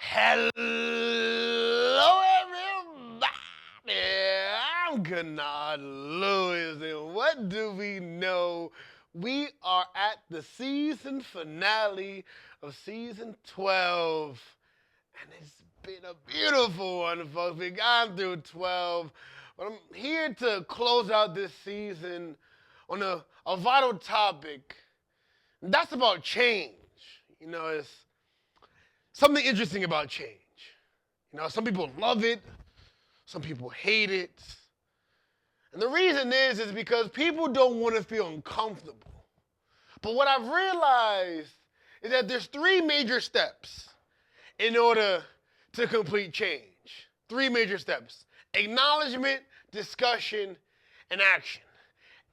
Hello, everybody. I'm Kanard Lewis, and what do we know? We are at the season finale of season 12, and it's been a beautiful one, folks. We've gone through 12, but I'm here to close out this season on a vital topic. And that's about change. It's something interesting about change. Some people love it, some people hate it. And the reason is because people don't want to feel uncomfortable. But what I've realized is that there's three major steps in order to complete change. Three major steps: acknowledgement, discussion, and action.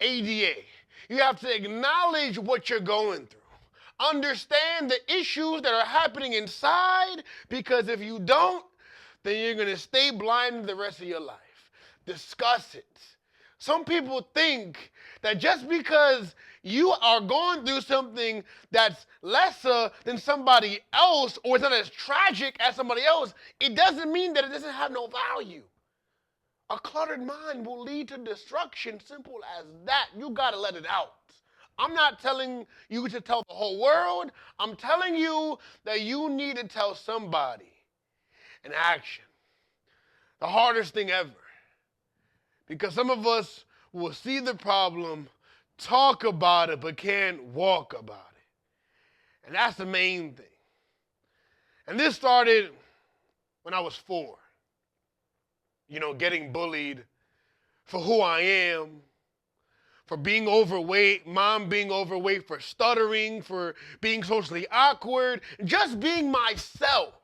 ADA. You have to acknowledge what you're going through. Understand the issues that are happening inside, because if you don't, then you're going to stay blind the rest of your life. Discuss it. Some people think that just because you are going through something that's lesser than somebody else, or it's not as tragic as somebody else, it doesn't mean that it doesn't have no value. A cluttered mind will lead to destruction, simple as that. You got to let it out. I'm not telling you to tell the whole world. I'm telling you that you need to tell somebody. In action. The hardest thing ever. Because some of us will see the problem, talk about it, but can't walk about it. And that's the main thing. And this started when I was 4. Getting bullied for who I am, for being overweight, mom being overweight, for stuttering, for being socially awkward, just being myself.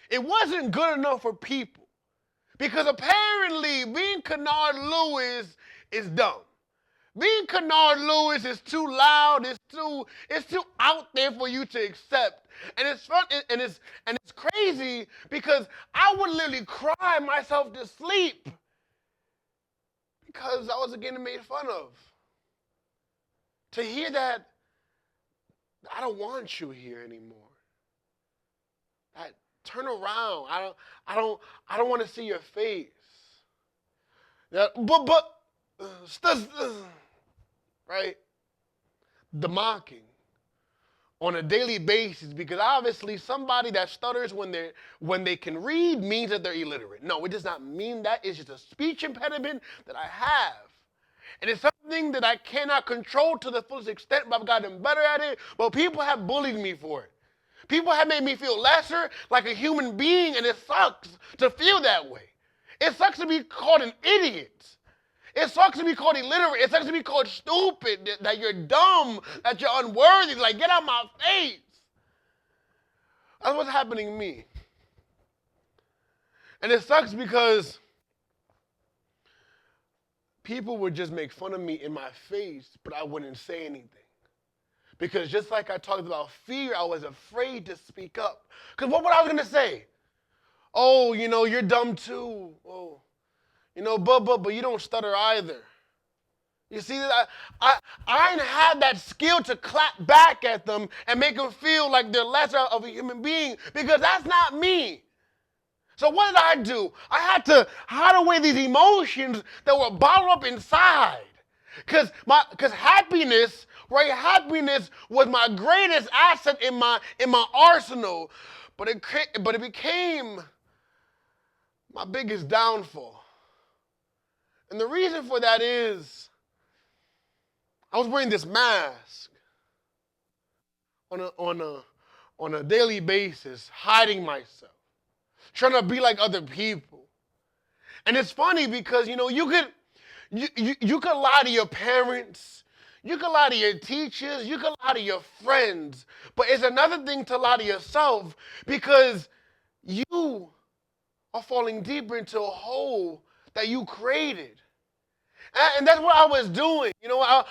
It wasn't good enough for people. Because apparently being Kanard Lewis is dumb. Being Kanard Lewis is too loud, it's too out there for you to accept. And it's fun, and it's crazy because I would literally cry myself to sleep because I was getting made fun of. To hear that, I don't want you here anymore. Turn around. I don't want to see your face. Right? The mocking on a daily basis, because obviously somebody that stutters when they can read means that they're illiterate. No, it does not mean that. It's just a speech impediment that I have. And it's something that I cannot control to the fullest extent, but I've gotten better at it. But people have bullied me for it. People have made me feel lesser, like a human being, and it sucks to feel that way. It sucks to be called an idiot. It sucks to be called illiterate. It sucks to be called stupid, that you're dumb, that you're unworthy. Like, get out my face. That's what's happening to me. And it sucks because people would just make fun of me in my face, but I wouldn't say anything. Because just like I talked about fear, I was afraid to speak up. Because what I was going to say? Oh, you're dumb too. Oh, but you don't stutter either. You see, I didn't have that skill to clap back at them and make them feel like they're lesser of a human being, because that's not me. So what did I do? I had to hide away these emotions that were bottled up inside. Because happiness, right? Happiness was my greatest asset in my arsenal, but it became my biggest downfall. And the reason for that is I was wearing this mask on a daily basis, hiding myself, trying to be like other people. And it's funny because you could lie to your parents, you could lie to your teachers, you could lie to your friends, but it's another thing to lie to yourself, because you are falling deeper into a hole that you created. And that's what I was doing. I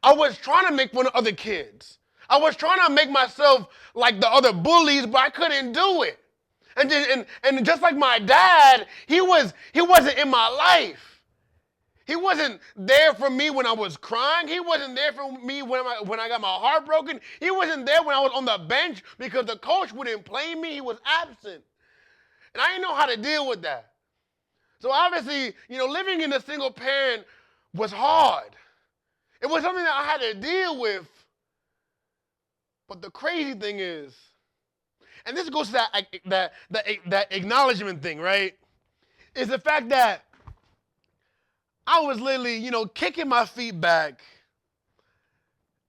was trying to make fun of other kids. I was trying to make myself like the other bullies, but I couldn't do it. And just like my dad, he wasn't in my life. He wasn't there for me when I was crying. He wasn't there for me when I got my heart broken. He wasn't there when I was on the bench because the coach wouldn't play me. He was absent. And I didn't know how to deal with that. So obviously, living in a single parent was hard. It was something that I had to deal with. But the crazy thing is, and this goes to that acknowledgement thing, right? Is the fact that I was literally, kicking my feet back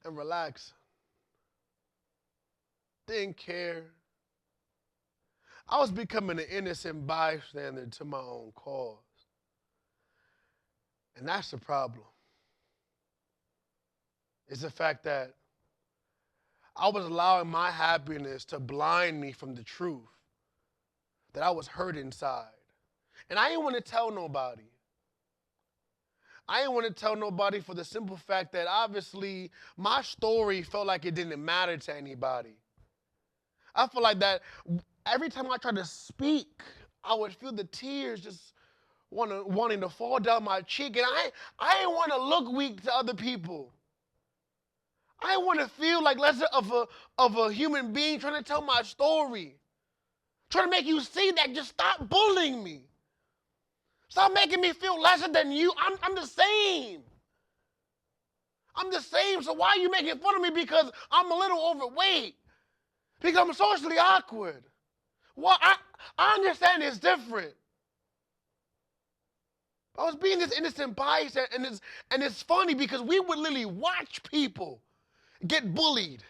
and relaxing. Didn't care. I was becoming an innocent bystander to my own cause. And that's the problem. It's the fact that I was allowing my happiness to blind me from the truth that I was hurt inside. And I didn't want to tell nobody. I didn't want to tell nobody for the simple fact that obviously my story felt like it didn't matter to anybody. I feel like that every time I tried to speak, I would feel the tears just wanting to fall down my cheek. And I didn't want to look weak to other people. I didn't want to feel like less of a human being trying to tell my story. Trying to make you see that. Just stop bullying me. Stop making me feel lesser than you. I'm the same. I'm the same. So why are you making fun of me because I'm a little overweight? Because I'm socially awkward. Well, I understand it's different. I was being this innocent bystander, and it's funny because we would literally watch people get bullied,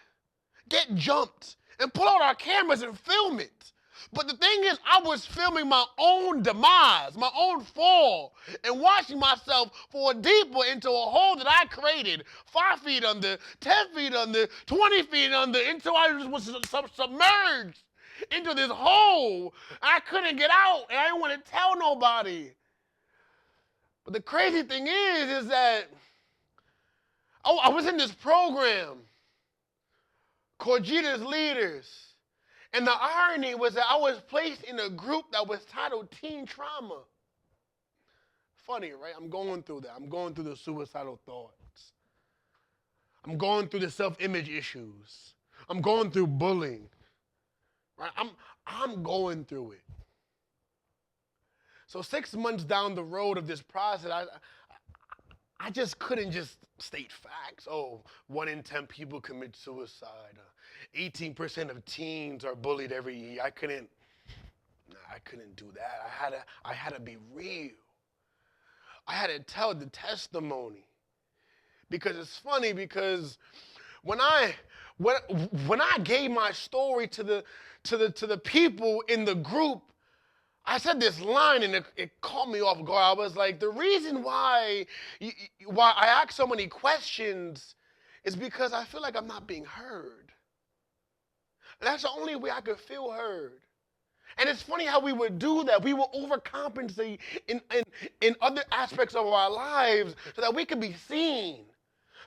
get jumped, and pull out our cameras and film it. But the thing is, I was filming my own demise, my own fall, and watching myself fall deeper into a hole that I created, 5 feet under, 10 feet under, 20 feet under, until I was submerged into this hole. I couldn't get out, and I didn't want to tell nobody. But the crazy thing is that I was in this program called Jeter's Leaders. And the irony was that I was placed in a group that was titled Teen Trauma. Funny, right? I'm going through that. I'm going through the suicidal thoughts. I'm going through the self-image issues. I'm going through bullying. Right? I'm going through it. So 6 months down the road of this process, I just couldn't just state facts. Oh, 1 in 10 people commit suicide. 18% of teens are bullied every year. I couldn't do that. I had to be real. I had to tell the testimony. Because it's funny because when I gave my story to the people in the group, I said this line and it caught me off guard. I was like, the reason why I ask so many questions is because I feel like I'm not being heard. And that's the only way I could feel heard. And it's funny how we would do that. We would overcompensate in other aspects of our lives so that we could be seen,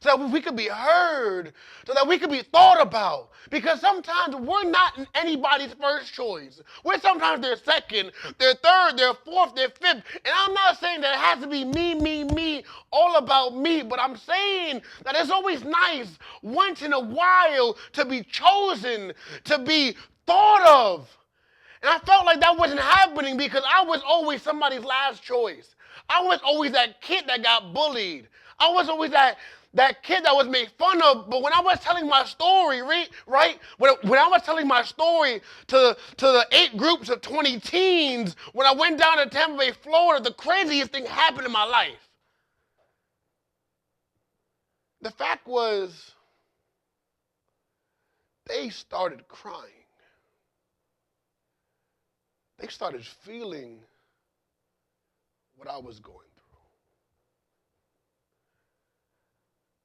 so that we could be heard, so that we could be thought about. Because sometimes we're not anybody's first choice. We're sometimes their second, their third, their fourth, their fifth. And I'm not saying that it has to be me, all about me. But I'm saying that it's always nice once in a while to be chosen, to be thought of. And I felt like that wasn't happening because I was always somebody's last choice. I was always that kid that got bullied. I was always that kid that was made fun of. But when I was telling my story, right? When I was telling my story to the 8 groups of 20 teens, when I went down to Tampa Bay, Florida, the craziest thing happened in my life. The fact was, they started crying. They started feeling what I was going through.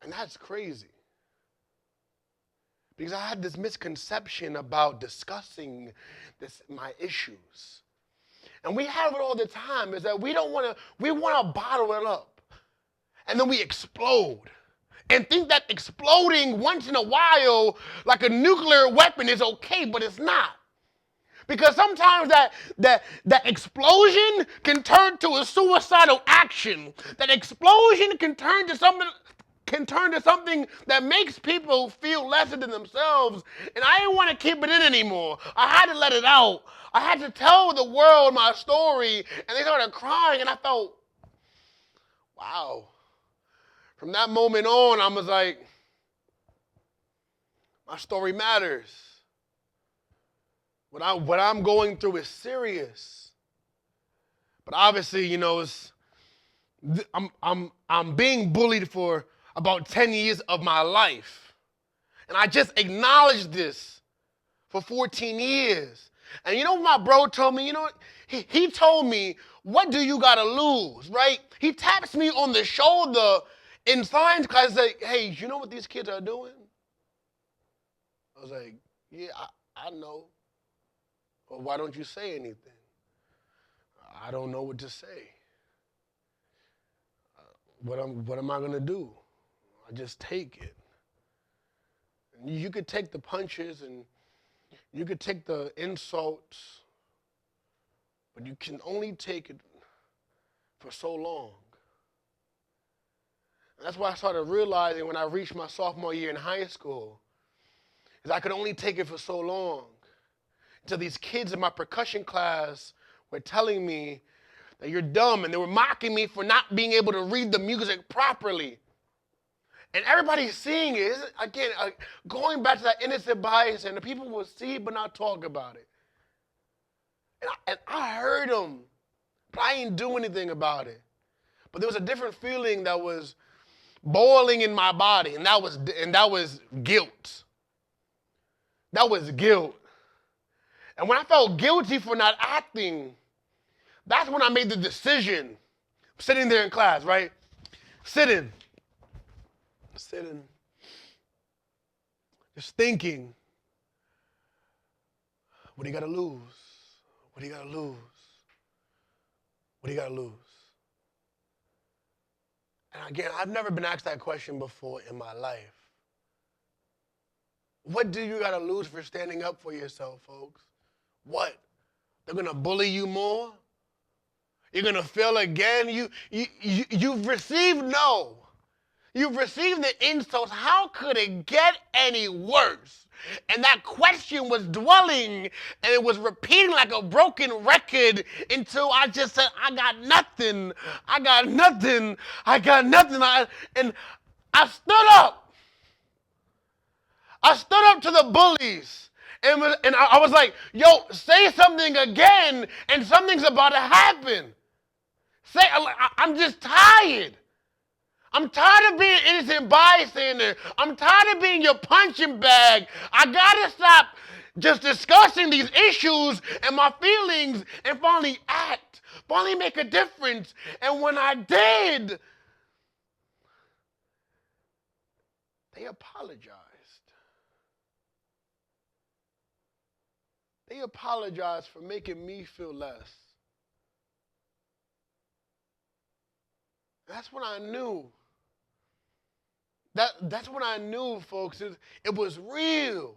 And that's crazy. Because I had this misconception about discussing my issues. And we have it all the time, is that we want to bottle it up. And then we explode. And think that exploding once in a while like a nuclear weapon is okay, but it's not. Because sometimes that explosion can turn to a suicidal action. That explosion can turn to something can turn to something that makes people feel lesser than themselves. And I didn't want to keep it in anymore. I had to let it out. I had to tell the world my story. And they started crying. And I felt, wow. From that moment on, I was like, my story matters. What I'm going through is serious. But obviously, you know, I'm being bullied for about 10 years of my life. And I just acknowledged this for 14 years. And you know what my bro told me? You know what? He told me, what do you got to lose, right? He taps me on the shoulder in science class and said, hey, you know what these kids are doing? I was like, yeah, I know. Well, why don't you say anything? I don't know what to say. What am I going to do? I just take it. And you could take the punches and you could take the insults, but you can only take it for so long. And that's why I started realizing when I reached my sophomore year in high school, is I could only take it for so long. Until these kids in my percussion class were telling me that you're dumb, and they were mocking me for not being able to read the music properly. And everybody's seeing it. Again, going back to that innocent bias, and the people will see but not talk about it. And I heard them, but I didn't do anything about it. But there was a different feeling that was boiling in my body, and that was guilt. That was guilt. And when I felt guilty for not acting, that's when I made the decision. Sitting there in class, right? Sitting. Just thinking, what do you got to lose? What do you got to lose? What do you got to lose? And again, I've never been asked that question before in my life. What do you got to lose for standing up for yourself, folks? What? They're going to bully you more? You're going to fail again? You've received no. You've received the insults. How could it get any worse? And that question was dwelling, and it was repeating like a broken record until I just said, I got nothing. I got nothing. I got nothing. And I stood up. I stood up to the bullies. And I was like, yo, say something again, and something's about to happen. I'm just tired. I'm tired of being innocent bystander. I'm tired of being your punching bag. I gotta stop just discussing these issues and my feelings and finally act, finally make a difference. And when I did, they apologized. They apologized for making me feel less. That's when I knew. That's when I knew, folks, it was real.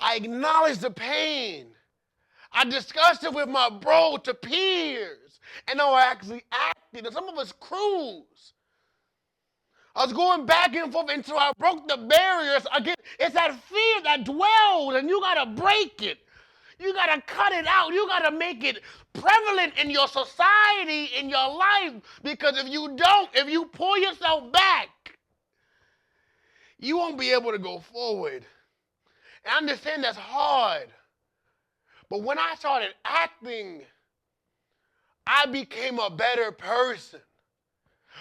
I acknowledged the pain. I discussed it with my bro to peers. And I actually acted. And some of us cruise. I was going back and forth until I broke the barriers. Again, it's that fear that dwells, and you got to break it. You got to cut it out. You got to make it prevalent in your society, in your life. Because if you don't, if you pull yourself back, you won't be able to go forward. And I understand that's hard. But when I started acting, I became a better person.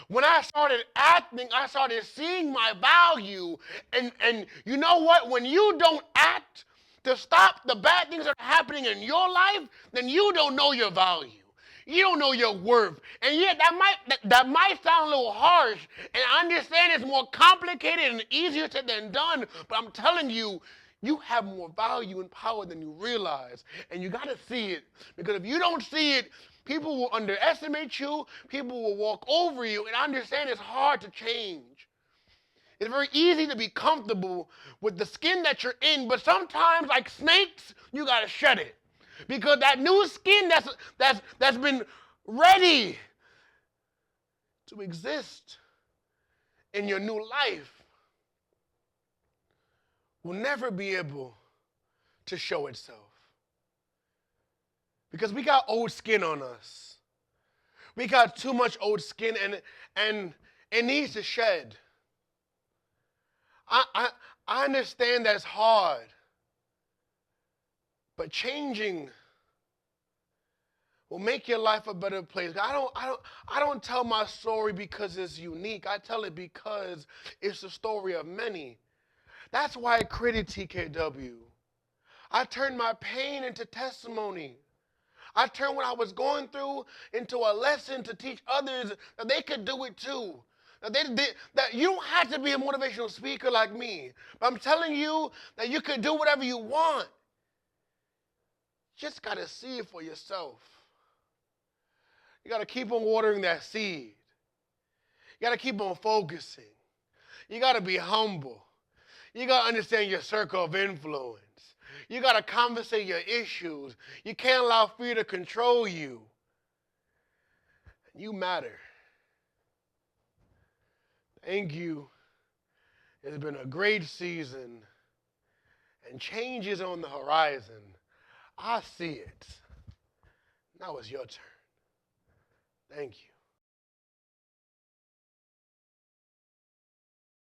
When I started acting, I started seeing my value. And you know what? When you don't act to stop the bad things that are happening in your life, then you don't know your value. You don't know your worth. And yet that might sound a little harsh. And I understand it's more complicated and easier said than done. But I'm telling you, you have more value and power than you realize. And you got to see it. Because if you don't see it, people will underestimate you. People will walk over you. And I understand it's hard to change. It's very easy to be comfortable with the skin that you're in. But sometimes, like snakes, you got to shed it. Because that new skin that's been ready to exist in your new life will never be able to show itself. Because we got old skin on us. We got too much old skin, and it needs to shed. I understand that's hard. But changing will make your life a better place. I don't tell my story because it's unique. I tell it because it's the story of many. That's why I created TKW. I turned my pain into testimony. I turned what I was going through into a lesson to teach others that they could do it too. That you don't have to be a motivational speaker like me. But I'm telling you that you could do whatever you want. You just got to see it for yourself. You got to keep on watering that seed. You got to keep on focusing. You got to be humble. You got to understand your circle of influence. You got to conversate your issues. You can't allow fear to control you. You matter. Thank you. It's been a great season, and change is on the horizon. I see it. Now it's your turn. Thank you.